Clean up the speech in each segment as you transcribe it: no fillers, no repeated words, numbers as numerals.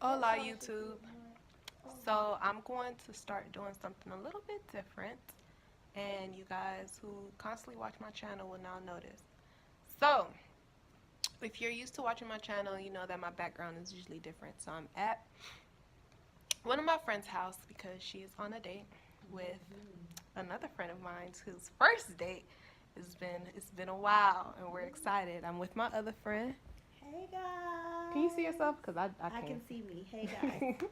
Hola YouTube. So I'm going to start doing something a little bit different, and you guys who constantly watch my channel will now notice. So if you're used to watching my channel, you know that my background is usually different. So I'm at one of my friend's house because she is on a date with another friend of mine whose first date it's been a while, and we're excited. I'm with my other friend. Hey guys. Can you see yourself? Because I I can't. can see me. Hey guys.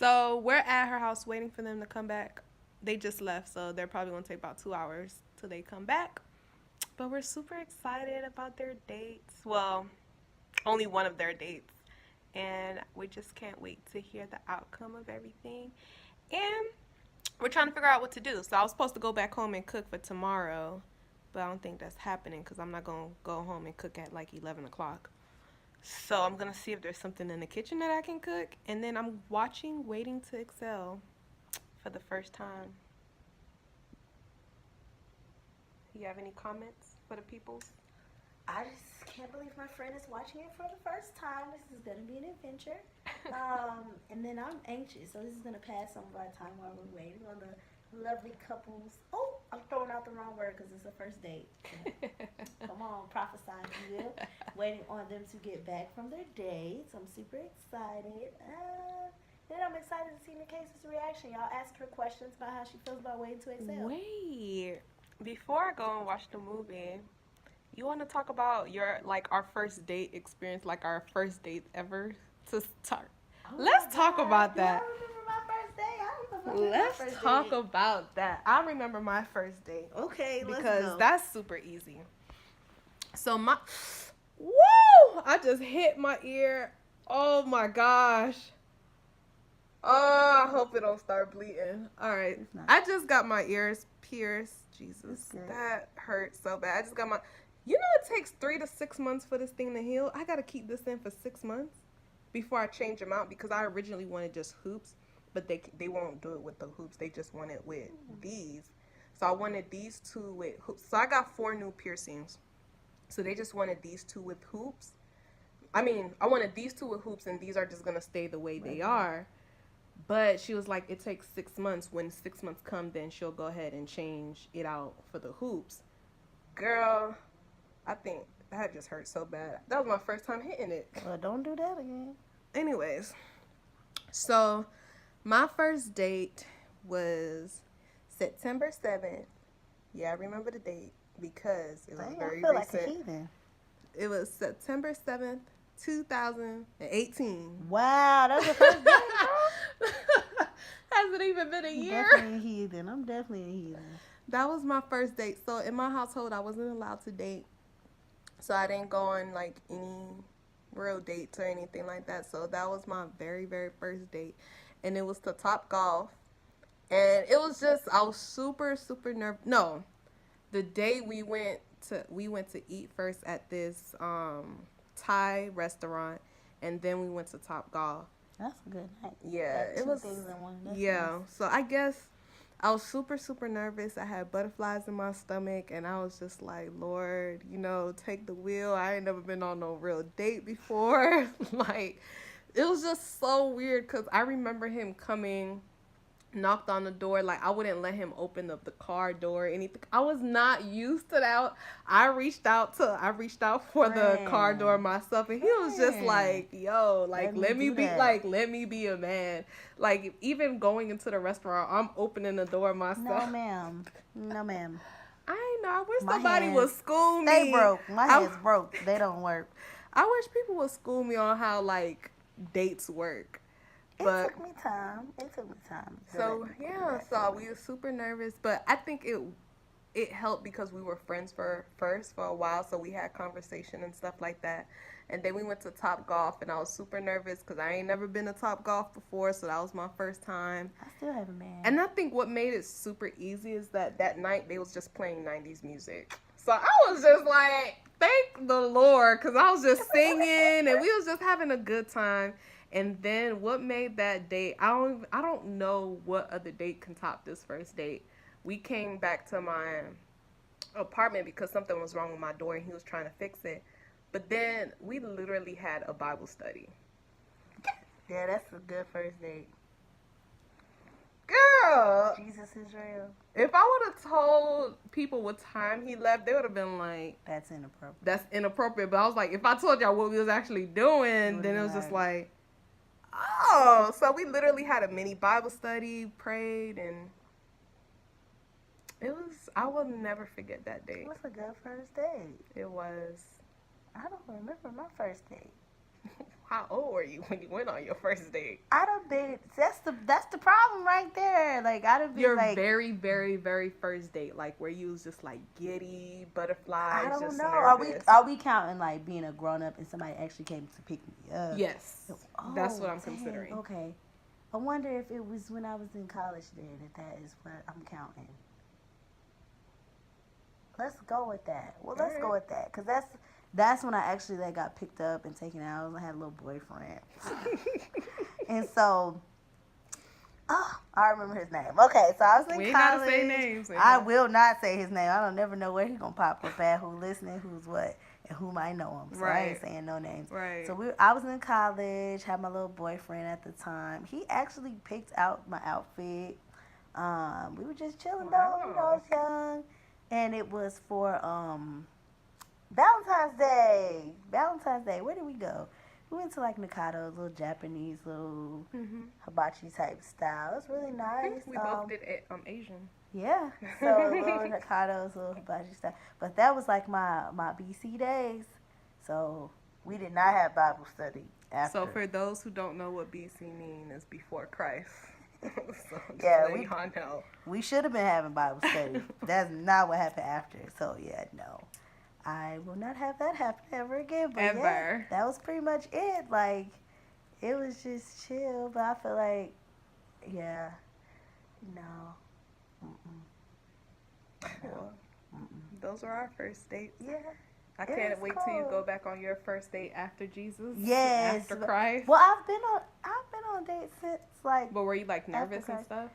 So we're at her house waiting for them to come back. They just left, so they're probably going to take about 2 hours till they come back. But we're super excited about their dates. Well, only one of their dates. And we just can't wait to hear the outcome of everything. And we're trying to figure out what to do. So I was supposed to go back home and cook for tomorrow, but I don't think that's happening because I'm not going to go home and cook at like 11 o'clock. So I'm going to see if there's something in the kitchen that I can cook. And then I'm watching Waiting to Excel for the first time. You have any comments for the peoples? I just can't believe my friend is watching it for the first time. This is gonna be an adventure. And then I'm anxious, so this is gonna pass some of our time while we're waiting on the lovely couples. Oh, I'm throwing out the wrong word because it's a first date. So, come on, prophesy, if you will. Waiting on them to get back from their dates. I'm super excited. Then I'm excited to see Nicase's reaction. Y'all ask her questions about how she feels about Waiting to Excel. Wait, before I go and watch the movie, you want to talk about our first date experience, like our first date ever to start? Oh Let's talk about Do I that. remember my first date? I remember my Let's first talk date. about that. I remember my first date Okay, let's because go. that's super easy. So woo! I just hit my ear. Oh my gosh. Oh, I hope it don't start bleeding. All right. It's not. I just got my ears pierced. Jesus, It's good. that hurt so bad. I just got my. You know it takes 3 to 6 months for this thing to heal. I gotta keep this in for 6 months before I change them out because I originally wanted just hoops, but they won't do it with the hoops. They just want it with these. So I wanted these two with hoops. So I got 4 new piercings. So they just wanted these 2 with hoops. I mean, I wanted these 2 with hoops, and these are just gonna stay the way they are. But she was like, it takes 6 months. When 6 months come, then she'll go ahead and change it out for the hoops. Girl, I think that just hurt so bad. That was my first time hitting it. Well, don't do that again. Anyways, so my first date was September 7th. Yeah, I remember the date because it was Dang, very I feel like recent. a heathen. It was September 7th, 2018. Wow, that's the first date, bro. Hasn't even been a year. Definitely a heathen. I'm definitely a heathen. That was my first date. So in my household, I wasn't allowed to date. So I didn't go on like any real dates or anything like that. So that was my very, very first date. And it was to Top Golf. And it was just, I was super, super nervous. No, the day we went to eat first at this Thai restaurant. And then we went to Top Golf. That's a good night. Yeah, Like it two was. things in one. That's Yeah, nice. so I guess I was super, super nervous. I had butterflies in my stomach, and I was just like, Lord, take the wheel. I ain't never been on no real date before. Like, it was just so weird because I remember him coming, knocked on the door. Like, I wouldn't let him open up the car door or anything. I was not used to that. I reached out for the car door myself, and he was just like, yo, like, let me be a man. Like, even going into the restaurant, I'm opening the door myself. No, ma'am. No, ma'am. I know. I wish My somebody hands would school me. They broke. My hands broke. They don't work. I wish people would school me on how, like, dates work. It took me time. So yeah, so we were super nervous, but I think it helped because we were friends for a while, so we had conversation and stuff like that. And then we went to Top Golf, and I was super nervous because I ain't never been to Top Golf before, so that was my first time. I still haven't been. And I think what made it super easy is that night they was just playing 90s music. So I was just like, thank the Lord, because I was just singing, and we was just having a good time. And then what made that date, I don't know what other date can top this first date. We came back to my apartment because something was wrong with my door and he was trying to fix it. But then we literally had a Bible study. Yeah, that's a good first date. Girl, Jesus is real. if I would have told people what time he left, they would have been like, That's inappropriate. that's inappropriate. But I was like, if I told y'all what we was actually doing, would've then it been was just like- like, oh. So we literally had a mini Bible study, prayed, and it was, I will never forget that date. It was a good first date. It was. I don't remember my first date. How old were you when you went on your first date? I done been. That's the problem right there. Like I done been Your like. very, very, very first date, like where you was just like giddy, butterflies. I don't just know. nervous. Are we counting like being a grown up and somebody actually came to pick me up? Yes, that's what I'm dang, considering. Okay. I wonder if it was when I was in college then that is what I'm counting. Let's go with that. Well, let's go with that because that's when I actually like got picked up and taken out. I had a little boyfriend, and so. Oh, I remember his name. Okay, so I was in We ain't college. gotta say names. I will not say his name. I don't never know where he's gonna pop up at, who listening, who's what, and who might know him. So I ain't saying no names. Right. So I was in college, had my little boyfriend at the time. He actually picked out my outfit. We were just chilling though, you know, I was young, and it was for Valentine's Day. Valentine's Day. Where did we go? We went to like Nakado's, little Japanese, little hibachi type style. It was really nice. We both did Asian. Yeah. So little Nakado's, little hibachi style. But that was like my BC days. So we did not have Bible study after. So for those who don't know what BC mean, is before Christ. So yeah, y'all know. We should have been having Bible study. That's not what happened after. So yeah, no. I will not have that happen ever again. But Ever. Yeah, that was pretty much it. Like, it was just chill. But I feel like, yeah, no. Well, those were our first dates. Yeah. I can't wait till you go back on your first date after Jesus. Yes. After Christ. Well, I've been on dates since like. But were you like nervous and stuff?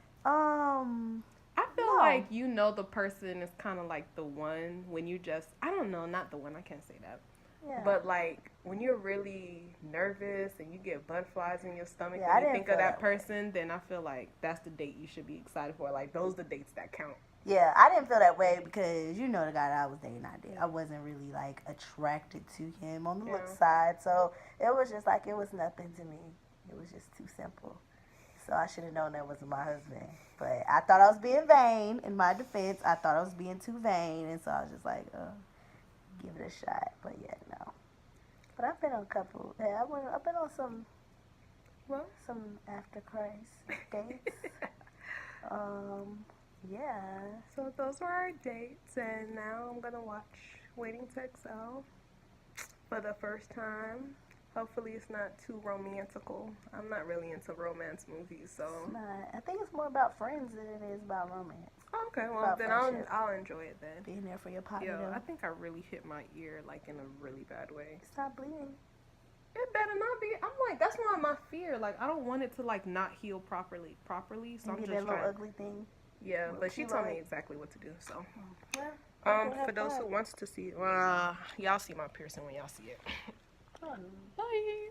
I feel like you know the person is kind of like the one when you just, I don't know, not the one, I can't say that. Yeah. But like when you're really nervous and you get butterflies in your stomach when you think of that person, then I feel like that's the date you should be excited for. Like those are the dates that count. Yeah, I didn't feel that way because you know the guy that I was dating, I wasn't really like attracted to him on the look side. So it was just like, it was nothing to me. It was just too simple. So I should have known that wasn't my husband. But I thought I was being vain. In my defense, I thought I was being too vain. And so I was just like, give it a shot. But yeah, no. But I've been on a couple. Yeah, I've been on some after Christ dates. Yeah. So those were our dates. And now I'm going to watch Waiting to Excel for the first time. Hopefully it's not too romantical. I'm not really into romance movies, so. It's not. I think it's more about friends than it is about romance. Okay, well then I'll enjoy it then. Being there for your partner. Yo, I think I really hit my ear like in a really bad way. Stop bleeding. It better not be. I'm like, that's why my fear. Like I don't want it to like not heal properly. So I'm just that little ugly thing. Yeah, but she told me exactly what to do. So. Yeah. For those who wants to see, y'all see my piercing when y'all see it. Oh. Bye.